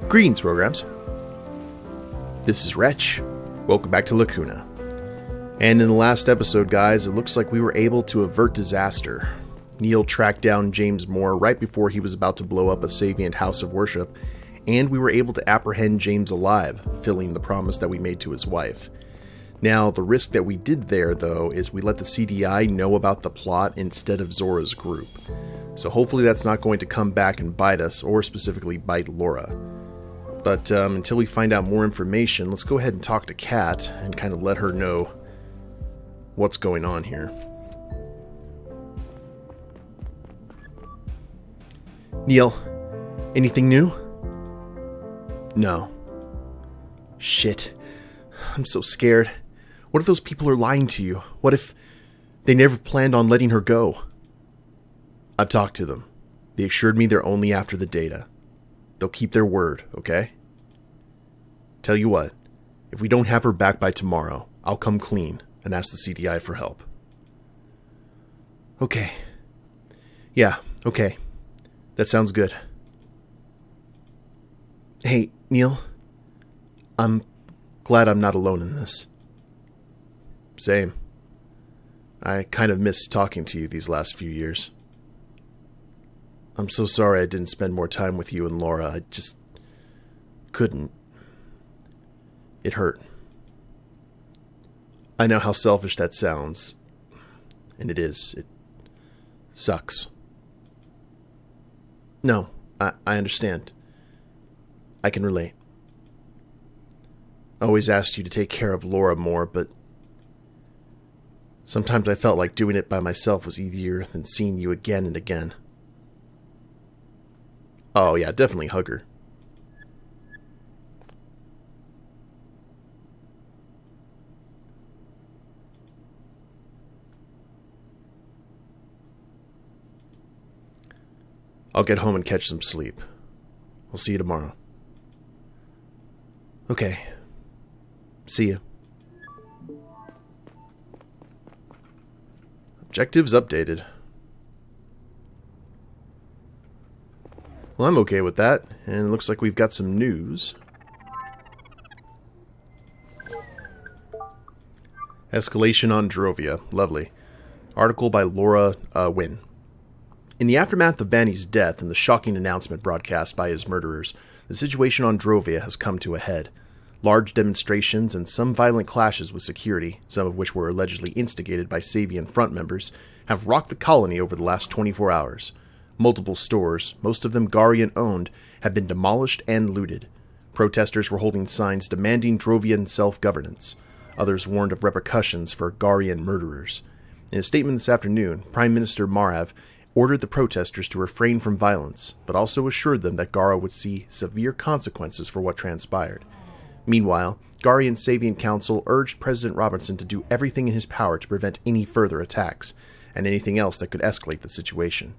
Greetings, programs. This is Wretch. Welcome back to Lacuna. And in the last episode, guys, it looks like we were able to avert disaster. Neil tracked down James Moore right before he was about to blow up a Savient house of worship, and we were able to apprehend James alive, fulfilling the promise that we made to his wife. Now, the risk that we did there, though, is we let the CDI know about the plot instead of Zora's group. So hopefully that's not going to come back and bite us, or specifically bite Laura. But until we find out more information, let's go ahead and talk to Kat and kind of let her know what's going on here. Neil, anything new? No. Shit. I'm so scared. What if those people are lying to you? What if they never planned on letting her go? I've talked to them. They assured me they're only after the data. They'll keep their word, okay? Tell you what, if we don't have her back by tomorrow, I'll come clean and ask the CDI for help. Okay. Yeah, okay. That sounds good. Hey, Neil. I'm glad I'm not alone in this. Same. I kind of missed talking to you these last few years. I'm so sorry I didn't spend more time with you and Laura. I just couldn't. It hurt. I know how selfish that sounds. And it is. It sucks. No, I understand. I can relate. I always asked you to take care of Laura more, but sometimes I felt like doing it by myself was easier than seeing you again and again. Oh yeah, definitely hug her. I'll get home and catch some sleep. I'll see you tomorrow. Okay. See you. Objectives updated. Well, I'm okay with that, and it looks like we've got some news. Escalation on Drovia. Lovely. Article by Laura Wynn. In the aftermath of Banny's death and the shocking announcement broadcast by his murderers, the situation on Drovia has come to a head. Large demonstrations and some violent clashes with security, some of which were allegedly instigated by Savian front members, have rocked the colony over the last 24 hours. Multiple stores, most of them Garian-owned, have been demolished and looted. Protesters were holding signs demanding Drovian self-governance. Others warned of repercussions for Garian murderers. In a statement this afternoon, Prime Minister Marav ordered the protesters to refrain from violence, but also assured them that Gara would see severe consequences for what transpired. Meanwhile, Garian Savian Council urged President Robertson to do everything in his power to prevent any further attacks, and anything else that could escalate the situation.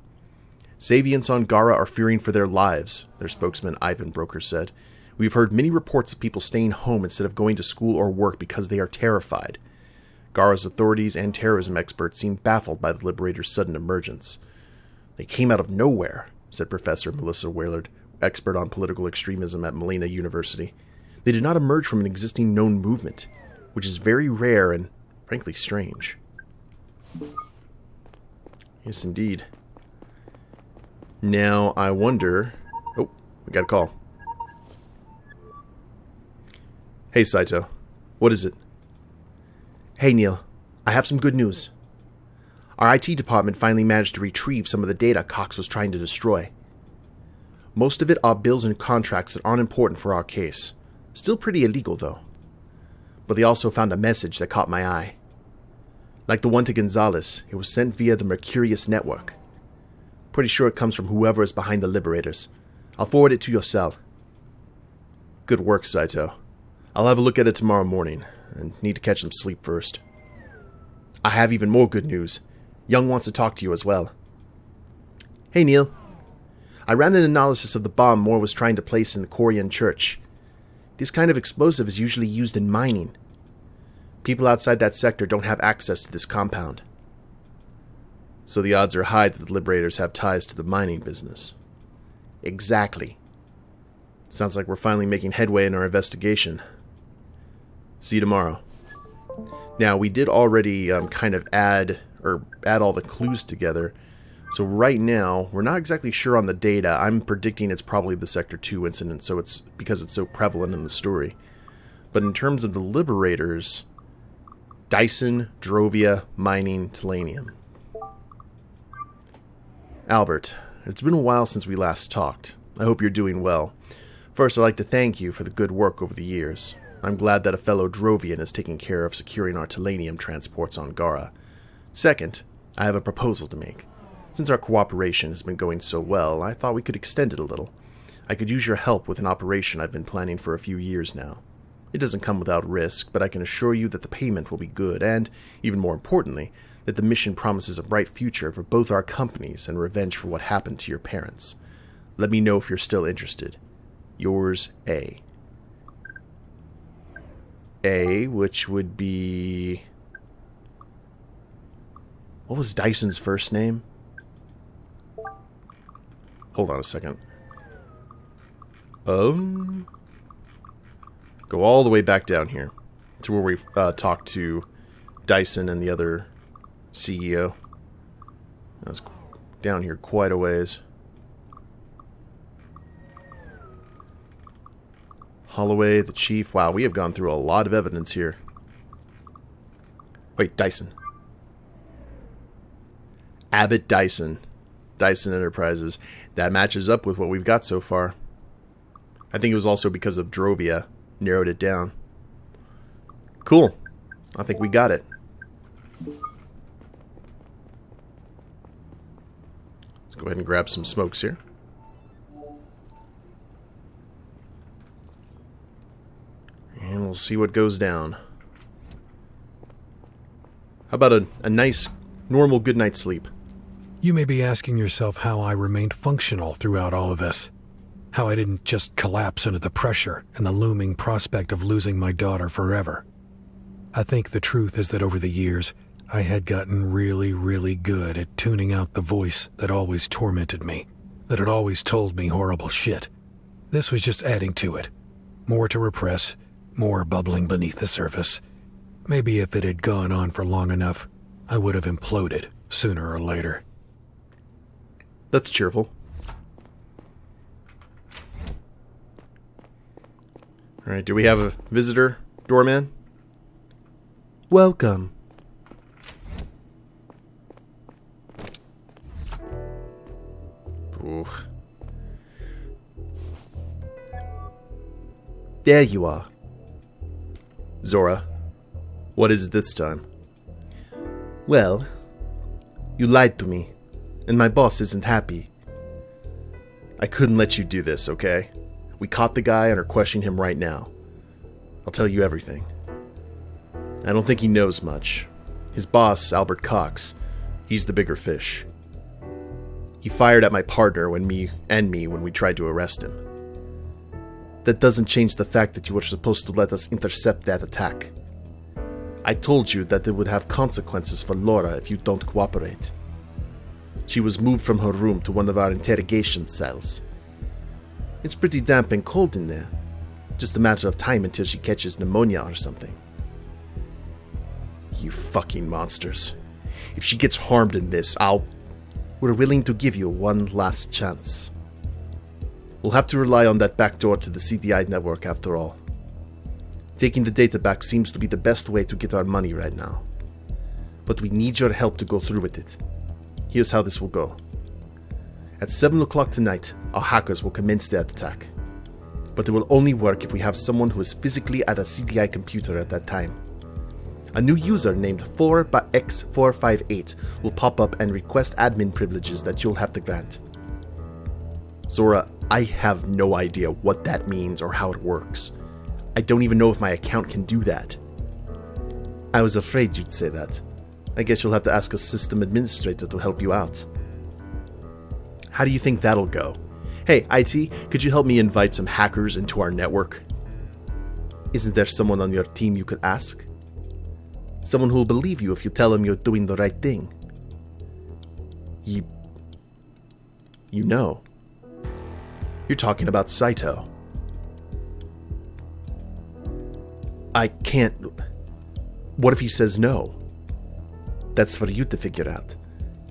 Savians on Gara are fearing for their lives, their spokesman Ivan Broker said. We've heard many reports of people staying home instead of going to school or work because they are terrified. Gara's authorities and terrorism experts seem baffled by the Liberators' sudden emergence. They came out of nowhere, said Professor Melissa Wailard, expert on political extremism at Molina University. They did not emerge from an existing known movement, which is very rare and, frankly, strange. Yes, indeed. Now, I wonder... Oh, we got a call. Hey, Saito. What is it? Hey, Neil. I have some good news. Our IT department finally managed to retrieve some of the data Cox was trying to destroy. Most of it are bills and contracts that aren't important for our case. Still pretty illegal, though. But they also found a message that caught my eye. Like the one to Gonzalez, it was sent via the Mercurius network. Pretty sure it comes from whoever is behind the Liberators. I'll forward it to your cell. Good work, Saito. I'll have a look at it tomorrow morning, and need to catch some sleep first. I have even more good news. Young wants to talk to you as well. Hey, Neil. I ran an analysis of the bomb Moore was trying to place in the Korean church. This kind of explosive is usually used in mining. People outside that sector don't have access to this compound. So the odds are high that the Liberators have ties to the mining business. Exactly. Sounds like we're finally making headway in our investigation. See you tomorrow. Now, we did already kind of add all the clues together. So right now, we're not exactly sure on the data. I'm predicting it's probably the Sector 2 incident, so it's because it's so prevalent in the story. But in terms of the Liberators, Dyson, Drovia, Mining, Telanium. Albert, it's been a while since we last talked. I hope you're doing well. First, I'd like to thank you for the good work over the years. I'm glad that a fellow Drovian is taking care of securing our Telanium transports on Gara. Second, I have a proposal to make. Since our cooperation has been going so well, I thought we could extend it a little. I could use your help with an operation I've been planning for a few years now. It doesn't come without risk, but I can assure you that the payment will be good, and, even more importantly, that the mission promises a bright future for both our companies and revenge for what happened to your parents. Let me know if you're still interested. Yours, A. A, which would be... What was Dyson's first name? Hold on a second. Go all the way back down here to where we talked to Dyson and the other CEO. That's down here quite a ways. Holloway, the chief. Wow, we have gone through a lot of evidence here. Wait, Dyson. Abbott Dyson. Dyson Enterprises. That matches up with what we've got so far. I think it was also because of Drovia. Narrowed it down. Cool. I think we got it. Let's go ahead and grab some smokes here. And we'll see what goes down. How about a nice, normal good night's sleep? You may be asking yourself how I remained functional throughout all of this. How I didn't just collapse under the pressure and the looming prospect of losing my daughter forever. I think the truth is that over the years, I had gotten really, really good at tuning out the voice that always tormented me, that had always told me horrible shit. This was just adding to it. More to repress, more bubbling beneath the surface. Maybe if it had gone on for long enough, I would have imploded sooner or later. That's cheerful. Alright, do we have a visitor, doorman? Welcome. Ooh. There you are. Zora, what is it this time? Well, you lied to me, and my boss isn't happy. I couldn't let you do this, okay? We caught the guy and are questioning him right now. I'll tell you everything. I don't think he knows much. His boss, Albert Cox, he's the bigger fish. He fired at my partner when we tried to arrest him. That doesn't change the fact that you were supposed to let us intercept that attack. I told you that it would have consequences for Laura if you don't cooperate. She was moved from her room to one of our interrogation cells. It's pretty damp and cold in there. Just a matter of time until she catches pneumonia or something. You fucking monsters. If she gets harmed in this, We're willing to give you one last chance. We'll have to rely on that backdoor to the CDI network after all. Taking the data back seems to be the best way to get our money right now. But we need your help to go through with it. Here's how this will go. At 7 o'clock tonight, our hackers will commence that attack. But it will only work if we have someone who is physically at a CDI computer at that time. A new user named 4x458 will pop up and request admin privileges that you'll have to grant. Zora, I have no idea what that means or how it works. I don't even know if my account can do that. I was afraid you'd say that. I guess you'll have to ask a system administrator to help you out. How do you think that'll go? Hey, IT, could you help me invite some hackers into our network? Isn't there someone on your team you could ask? Someone who'll believe you if you tell them you're doing the right thing. You know. You're talking about Saito. I can't... What if he says no? That's for you to figure out.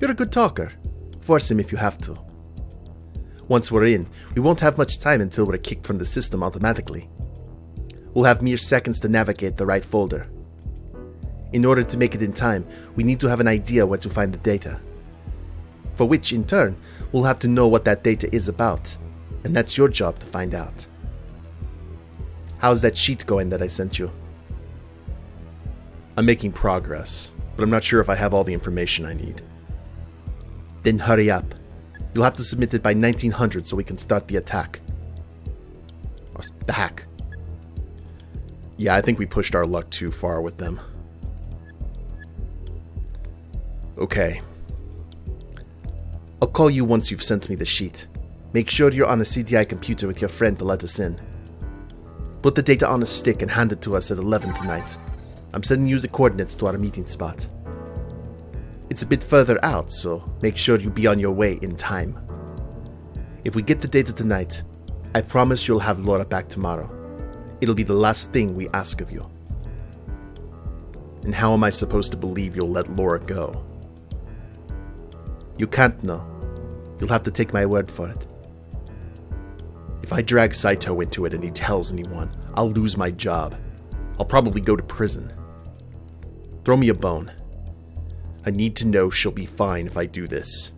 You're a good talker. Force him if you have to. Once we're in, we won't have much time until we're kicked from the system automatically. We'll have mere seconds to navigate the right folder. In order to make it in time, we need to have an idea where to find the data. For which, in turn, we'll have to know what that data is about, and that's your job to find out. How's that sheet going that I sent you? I'm making progress, but I'm not sure if I have all the information I need. Then hurry up. You'll have to submit it by 1900 so we can start the attack. Or the hack. Yeah, I think we pushed our luck too far with them. Okay. I'll call you once you've sent me the sheet. Make sure you're on a CDI computer with your friend to let us in. Put the data on a stick and hand it to us at 11 tonight. I'm sending you the coordinates to our meeting spot. It's a bit further out, so make sure you be on your way in time. If we get the data tonight, I promise you'll have Laura back tomorrow. It'll be the last thing we ask of you. And how am I supposed to believe you'll let Laura go? You can't know. You'll have to take my word for it. If I drag Saito into it and he tells anyone, I'll lose my job. I'll probably go to prison. Throw me a bone. I need to know she'll be fine if I do this.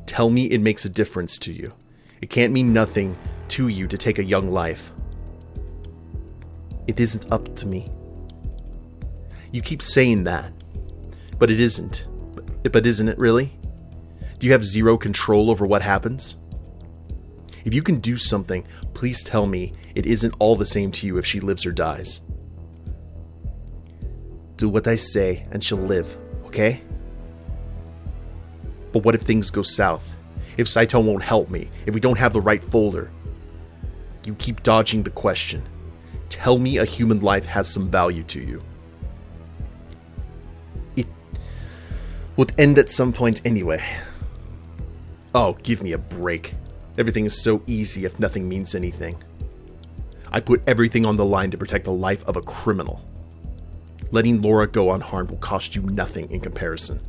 Tell me it makes a difference to you. It can't mean nothing to you to take a young life. It isn't up to me. You keep saying that, but it isn't. But isn't it really? Do you have zero control over what happens? If you can do something, please tell me it isn't all the same to you if she lives or dies. Do what I say and she'll live, okay? But what if things go south? If Saito won't help me? If we don't have the right folder? You keep dodging the question. Tell me a human life has some value to you. It would end at some point anyway. Oh, give me a break. Everything is so easy if nothing means anything. I put everything on the line to protect the life of a criminal. Letting Laura go unharmed will cost you nothing in comparison.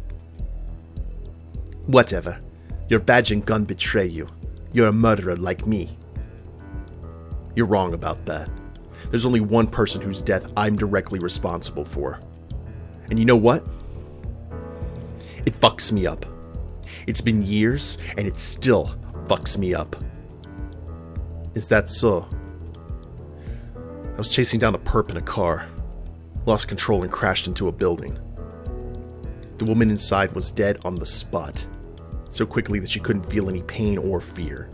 Whatever. Your badge and gun betray you. You're a murderer like me. You're wrong about that. There's only one person whose death I'm directly responsible for. And you know what? It fucks me up. It's been years, and it still fucks me up. Is that so? I was chasing down a perp in a car, lost control and crashed into a building. The woman inside was dead on the spot, so quickly that she couldn't feel any pain or fear.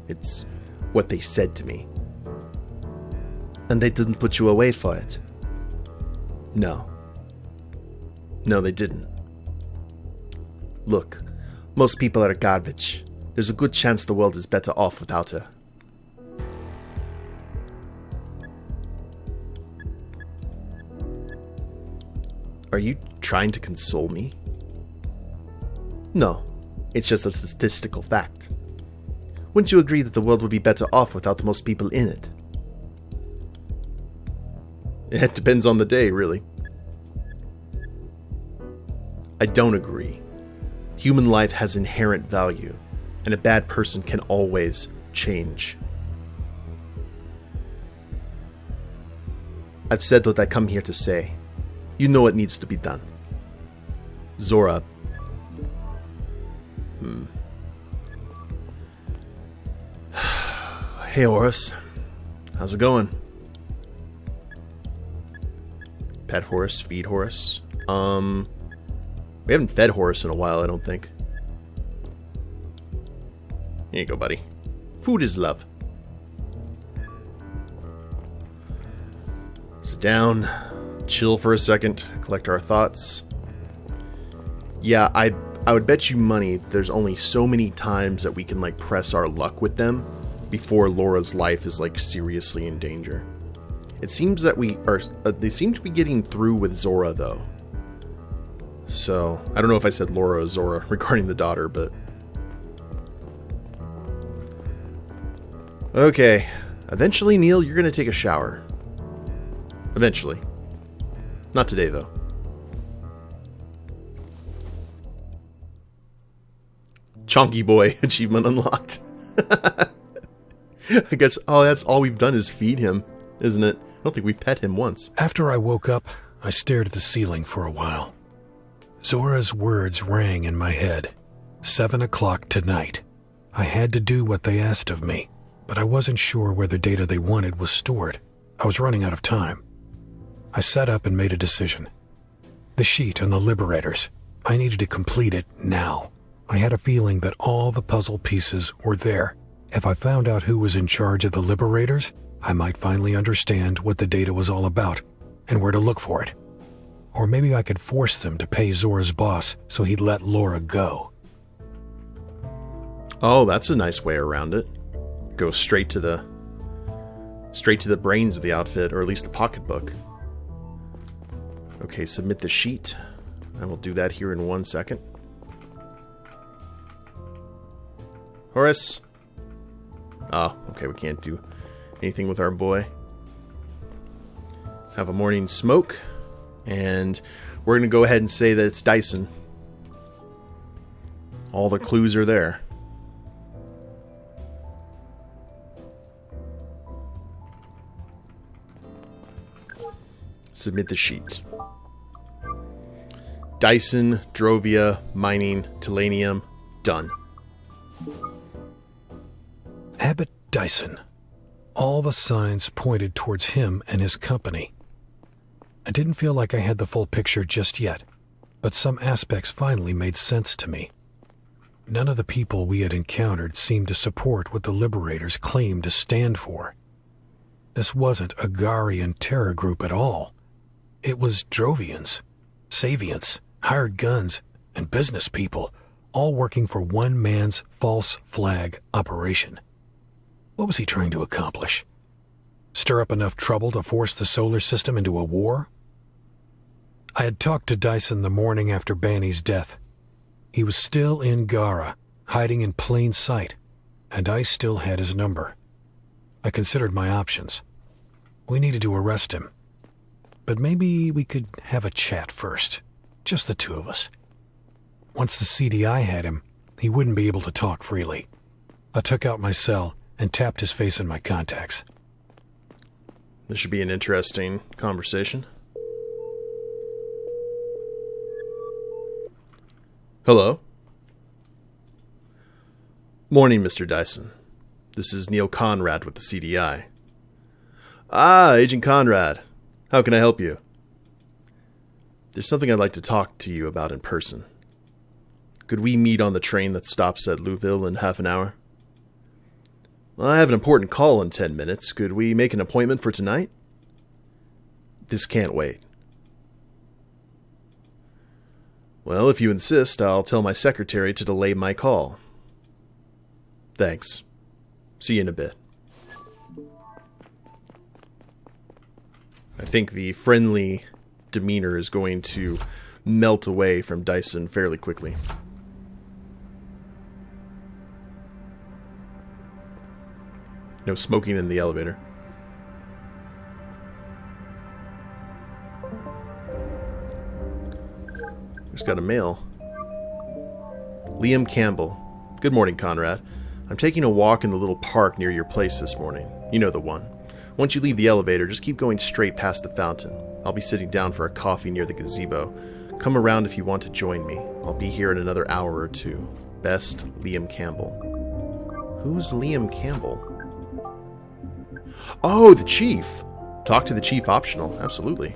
It's what they said to me. And they didn't put you away for it? No. No, they didn't. Look, most people are garbage. There's a good chance the world is better off without her. Are you trying to console me? No, it's just a statistical fact. Wouldn't you agree that the world would be better off without most people in it? It depends on the day, really. I don't agree. Human life has inherent value, and a bad person can always change. I've said what I come here to say. You know what needs to be done. Zora. Hey, Horus. How's it going? Pet Horus, feed Horus. We haven't fed Horus in a while, I don't think. Here you go, buddy. Food is love. Sit down, chill for a second, collect our thoughts. Yeah, I would bet you money there's only so many times that we can, like, press our luck with them before Laura's life is, like, seriously in danger. It seems that they seem to be getting through with Zora, though. So, I don't know if I said Laura or Zora regarding the daughter, but... Okay. Eventually, Neil, you're gonna take a shower. Eventually. Not today, though. Chonky Boy achievement unlocked. I guess, that's all we've done is feed him, isn't it? I don't think we've pet him once. After I woke up, I stared at the ceiling for a while. Zora's words rang in my head. 7 o'clock tonight. I had to do what they asked of me, but I wasn't sure where the data they wanted was stored. I was running out of time. I sat up and made a decision. The sheet on the Liberators. I needed to complete it now. I had a feeling that all the puzzle pieces were there. If I found out who was in charge of the Liberators, I might finally understand what the data was all about and where to look for it. Or maybe I could force them to pay Zora's boss so he'd let Laura go. Oh, that's a nice way around it. Go straight to the brains of the outfit, or at least the pocketbook. Okay, submit the sheet. I will do that here in 1 second. Horace. Oh, okay, we can't do anything with our boy. Have a morning smoke, and we're going to go ahead and say that it's Dyson. All the clues are there. Submit the sheet. Dyson, Drovia, mining, Telenium, done. Abbott Dyson. All the signs pointed towards him and his company. I didn't feel like I had the full picture just yet, but some aspects finally made sense to me. None of the people we had encountered seemed to support what the Liberators claimed to stand for. This wasn't a Garian terror group at all. It was Drovians, Savians, hired guns, and business people, all working for one man's false flag operation. What was he trying to accomplish? Stir up enough trouble to force the solar system into a war? I had talked to Dyson the morning after Banny's death. He was still in Gara, hiding in plain sight, and I still had his number. I considered my options. We needed to arrest him. But maybe we could have a chat first. Just the two of us. Once the CDI had him, he wouldn't be able to talk freely. I took out my cell and tapped his face in my contacts. This should be an interesting conversation. Hello? Morning, Mr. Dyson. This is Neil Conrad with the CDI. Ah, Agent Conrad. How can I help you? There's something I'd like to talk to you about in person. Could we meet on the train that stops at Louville in half an hour? Well, I have an important call in 10 minutes. Could we make an appointment for tonight? This can't wait. Well, if you insist, I'll tell my secretary to delay my call. Thanks. See you in a bit. I think the friendly demeanor is going to melt away from Dyson fairly quickly. No smoking in the elevator. Just got a mail. Liam Campbell. Good morning, Conrad. I'm taking a walk in the little park near your place this morning. You know the one. Once you leave the elevator, just keep going straight past the fountain. I'll be sitting down for a coffee near the gazebo. Come around if you want to join me. I'll be here in another hour or two. Best, Liam Campbell. Who's Liam Campbell? Oh, the chief. Talk to the chief optional. Absolutely.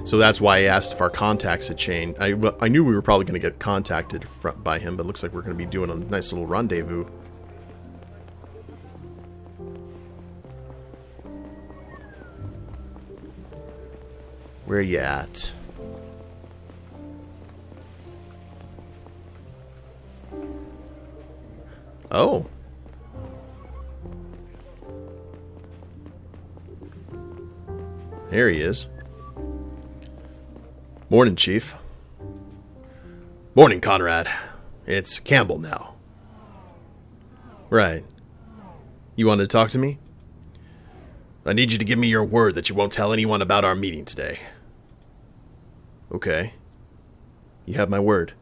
So that's why I asked if our contacts had changed. I knew we were probably going to get contacted by him, but it looks like we're going to be doing a nice little rendezvous. Where you at? Oh. There he is. Morning, Chief. Morning, Conrad. It's Campbell now. Right. You wanted to talk to me? I need you to give me your word that you won't tell anyone about our meeting today. Okay. You have my word.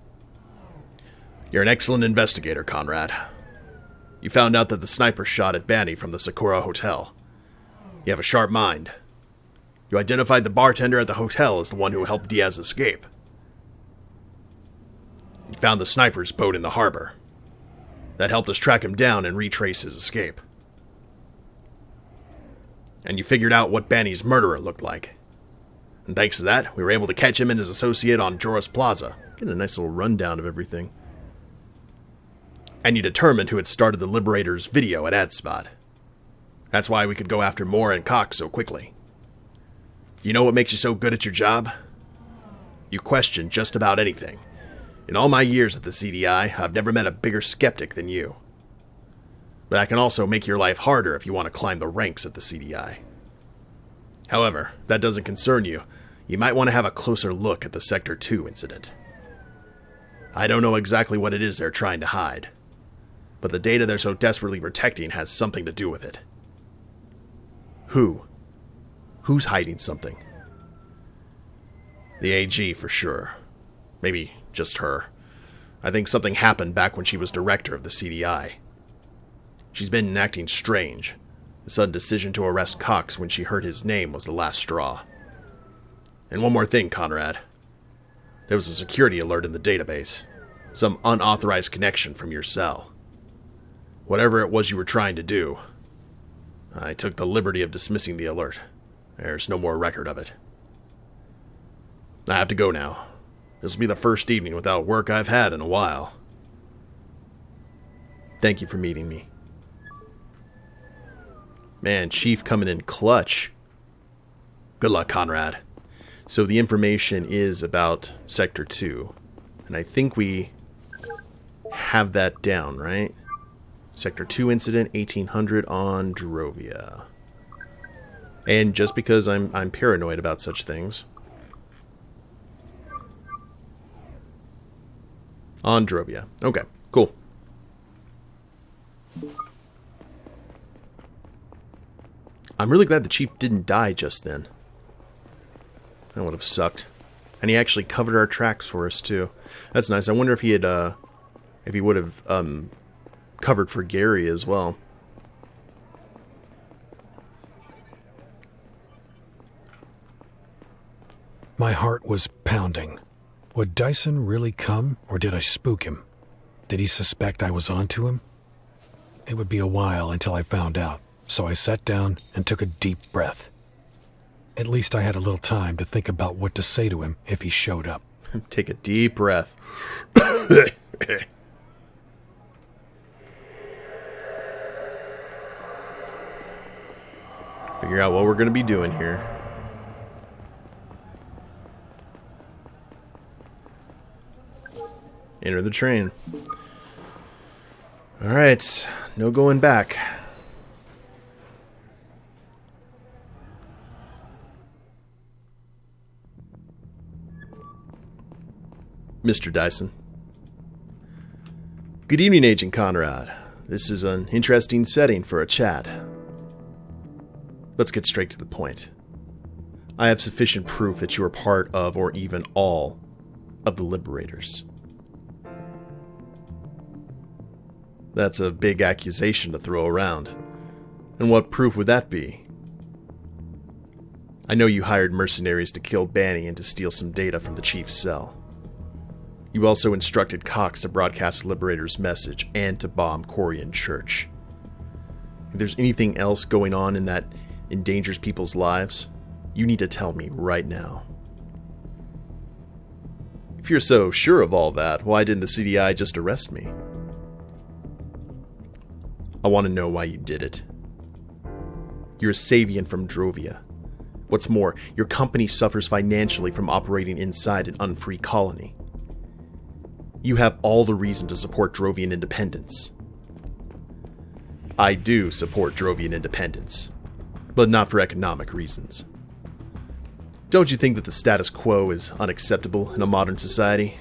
You're an excellent investigator, Conrad. You found out that the sniper shot at Banny from the Sakura Hotel. You have a sharp mind. You identified the bartender at the hotel as the one who helped Diaz escape. You found the sniper's boat in the harbor. That helped us track him down and retrace his escape. And you figured out what Banny's murderer looked like. And thanks to that, we were able to catch him and his associate on Joris Plaza. Getting a nice little rundown of everything. And you determined who had started the Liberators video at AdSpot. That's why we could go after Moore and Cox so quickly. Do you know what makes you so good at your job? You question just about anything. In all my years at the CDI, I've never met a bigger skeptic than you. But I can also make your life harder if you want to climb the ranks at the CDI. However, if that doesn't concern you, you might want to have a closer look at the Sector 2 incident. I don't know exactly what it is they're trying to hide, but the data they're so desperately protecting has something to do with it. Who? Who's hiding something? The AG, for sure. Maybe just her. I think something happened back when she was director of the CDI. She's been acting strange. The sudden decision to arrest Cox when she heard his name was the last straw. And one more thing, Conrad. There was a security alert in the database. Some unauthorized connection from your cell. Whatever it was you were trying to do, I took the liberty of dismissing the alert. There's no more record of it. I have to go now. This will be the first evening without work I've had in a while. Thank you for meeting me. Man, Chief coming in clutch. Good luck, Conrad. So the information is about Sector 2. And I think we have that down, right? Sector 2 incident, 1800 on Drovia. And just because I'm paranoid about such things. On Drovia. Okay, cool. I'm really glad the Chief didn't die just then. That would have sucked. And he actually covered our tracks for us, too. That's nice. I wonder if he had, if he would have, covered for Gary as well. My heart was pounding. Would Dyson really come, or did I spook him? Did he suspect I was onto him? It would be a while until I found out, so I sat down and took a deep breath. At least I had a little time to think about what to say to him if he showed up. Take a deep breath. Figure out what we're going to be doing here. Enter the train. Alright, no going back. Mr. Dyson. Good evening, Agent Conrad. This is an interesting setting for a chat. Let's get straight to the point. I have sufficient proof that you are part of, or even all, of the Liberators. That's a big accusation to throw around. And what proof would that be? I know you hired mercenaries to kill Banny and to steal some data from the Chief's cell. You also instructed Cox to broadcast Liberator's message and to bomb Corian Church. If there's anything else going on in that endangers people's lives, you need to tell me right now. If you're so sure of all that, why didn't the CDI just arrest me? I want to know why you did it. You're a Savian from Drovia. What's more, your company suffers financially from operating inside an unfree colony. You have all the reason to support Drovian independence. I do support Drovian independence, but not for economic reasons. Don't you think that the status quo is unacceptable in a modern society?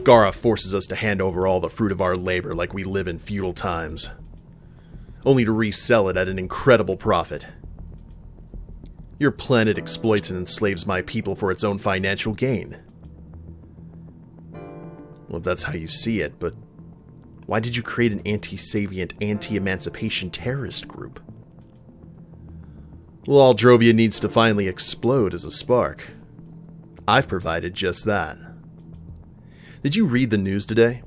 Gara forces us to hand over all the fruit of our labor like we live in feudal times. only to resell it at an incredible profit. Your planet exploits and enslaves my people for its own financial gain. Well, if that's how you see it, but why did you create an anti-Savient, anti-emancipation terrorist group? Well, all Drovia needs to finally explode is a spark. I've provided just that. Did you read the news today?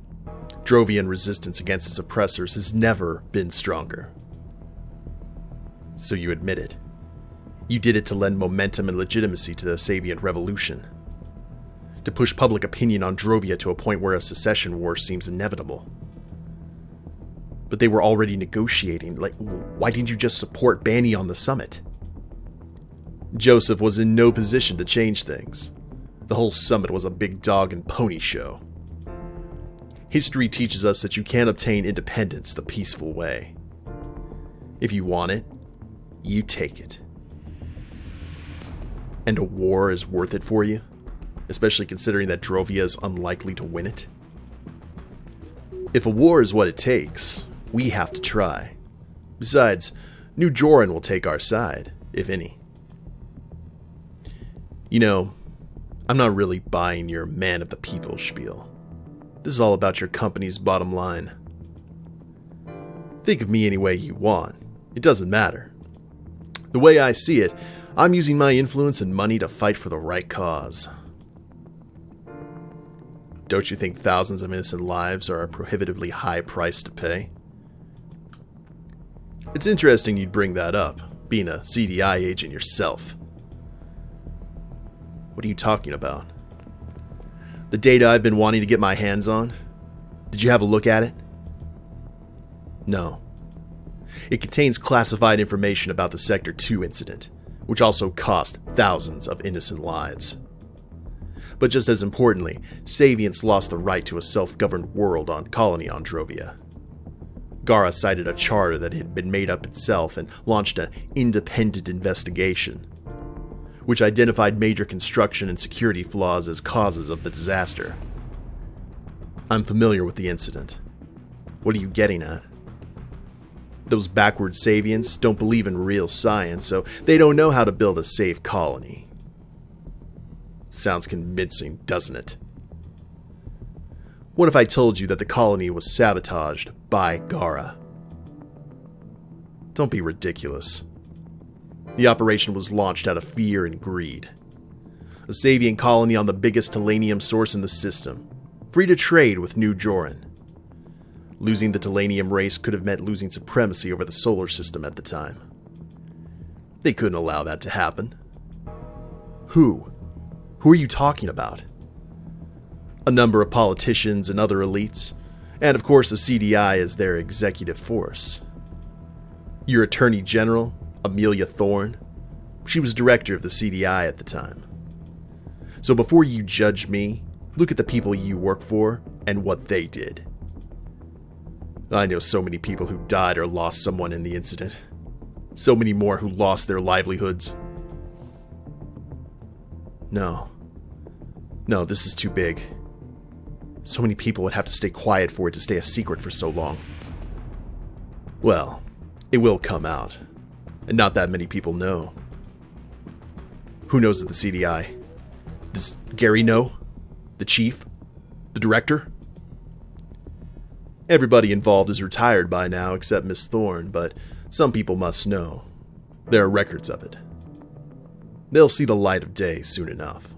Drovian resistance against its oppressors has never been stronger. So you admit it. You did it to lend momentum and legitimacy to the Savient revolution. To push public opinion on Drovia to a point where a secession war seems inevitable. But they were already negotiating. Why didn't you just support Banny on the summit? Joseph was in no position to change things. The whole summit was a big dog and pony show. History teaches us that you can't obtain independence the peaceful way. If you want it, you take it. And a war is worth it for you? Especially considering that Drovia is unlikely to win it? If a war is what it takes, we have to try. Besides, New Joran will take our side, if any. You know, I'm not really buying your man of the people spiel. This is all about your company's bottom line. Think of me any way you want. It doesn't matter. The way I see it, I'm using my influence and money to fight for the right cause. Don't you think thousands of innocent lives are a prohibitively high price to pay? It's interesting you'd bring that up, being a CDI agent yourself. What are you talking about? The data I've been wanting to get my hands on? Did you have a look at it? No. It contains classified information about the Sector 2 incident, which also cost thousands of innocent lives. But just as importantly, Savients lost the right to a self-governed world on colony on Drovia. Gara cited a charter that had been made up itself and launched an independent investigation, which identified major construction and security flaws as causes of the disaster. I'm familiar with the incident. What are you getting at? Those backward Savients don't believe in real science, so they don't know how to build a safe colony. Sounds convincing, doesn't it? What if I told you that the colony was sabotaged by Gara? Don't be ridiculous. The operation was launched out of fear and greed. A Savian colony on the biggest Telanium source in the system, free to trade with New Joran. Losing the Telanium race could have meant losing supremacy over the solar system at the time. They couldn't allow that to happen. Who? Who are you talking about? A number of politicians and other elites, and of course the CDI as their executive force. Your Attorney General, Amelia Thorne, she was director of the CDI at the time. So before you judge me, look at the people you work for and what they did. I know so many people who died or lost someone in the incident. So many more who lost their livelihoods. No, this is too big. So many people would have to stay quiet for it to stay a secret for so long. Well, it will come out. And not that many people know. Who knows at the CDI? Does Gary know? The chief? The director? Everybody involved is retired by now except Miss Thorne, but some people must know. There are records of it. They'll see the light of day soon enough.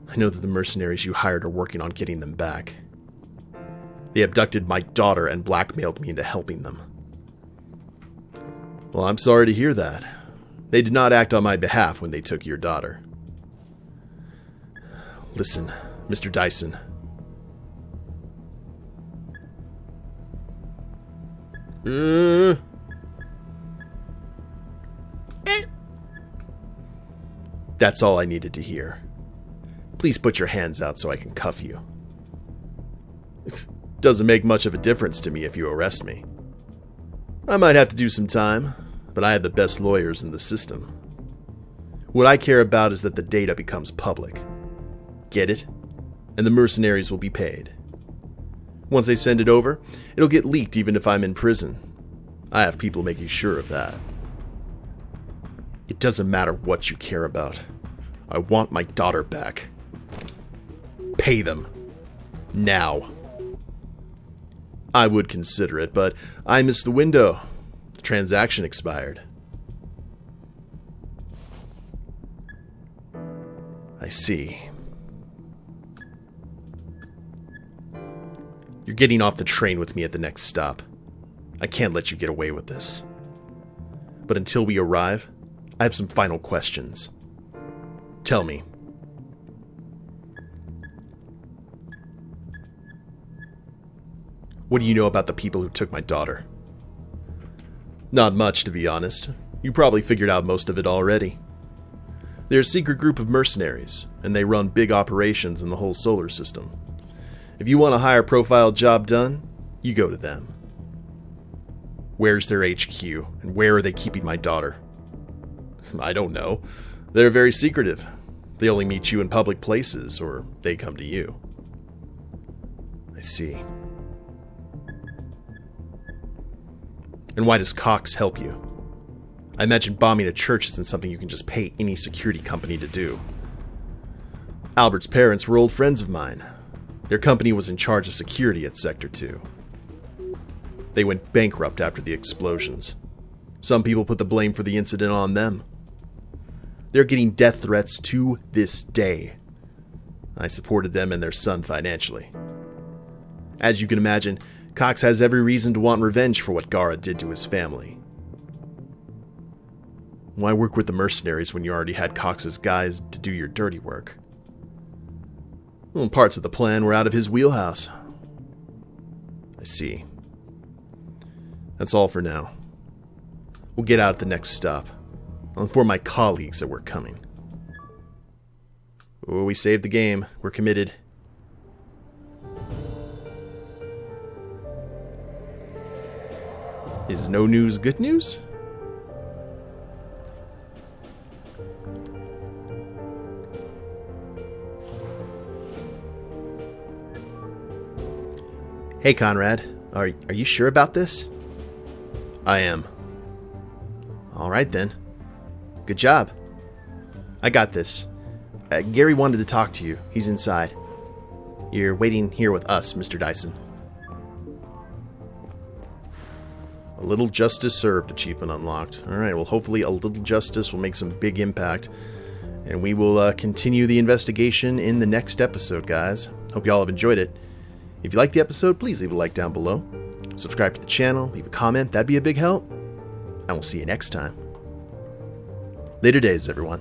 I know that the mercenaries you hired are working on getting them back. They abducted my daughter and blackmailed me into helping them. Well, I'm sorry to hear that. They did not act on my behalf when they took your daughter. Listen, Mr. Dyson. That's all I needed to hear. Please put your hands out so I can cuff you. It doesn't make much of a difference to me if you arrest me. I might have to do some time, but I have the best lawyers in the system. What I care about is that the data becomes public. Get it? And the mercenaries will be paid. Once they send it over, it'll get leaked even if I'm in prison. I have people making sure of that. It doesn't matter what you care about. I want my daughter back. Pay them. Now. I would consider it, but I missed the window. The transaction expired. I see. You're getting off the train with me at the next stop. I can't let you get away with this. But until we arrive, I have some final questions. Tell me. What do you know about the people who took my daughter? Not much, to be honest. You probably figured out most of it already. They're a secret group of mercenaries, and they run big operations in the whole solar system. If you want a higher profile job done, you go to them. Where's their HQ, and where are they keeping my daughter? I don't know. They're very secretive. They only meet you in public places, or they come to you. I see. And why does Cox help you? I imagine bombing a church isn't something you can just pay any security company to do. Albert's parents were old friends of mine. Their company was in charge of security at Sector 2. They went bankrupt after the explosions. Some people put the blame for the incident on them. They're getting death threats to this day. I supported them and their son financially. As you can imagine, Cox has every reason to want revenge for what Gara did to his family. Why work with the mercenaries when you already had Cox's guys to do your dirty work? Well, parts of the plan were out of his wheelhouse. I see. That's all for now. We'll get out at the next stop. I'll inform my colleagues that we're coming. Oh, we saved the game. We're committed. Is no news good news? Hey, Conrad. Are you sure about this? I am. All right, then. Good job. I got this. Gary wanted to talk to you. He's inside. You're waiting here with us, Mr. Dyson. A little justice served achievement unlocked. Alright, well, hopefully a little justice will make some big impact. And we will continue the investigation in the next episode, guys. Hope y'all have enjoyed it. If you liked the episode, please leave a like down below. Subscribe to the channel, leave a comment, that'd be a big help. And we'll see you next time. Later days, everyone.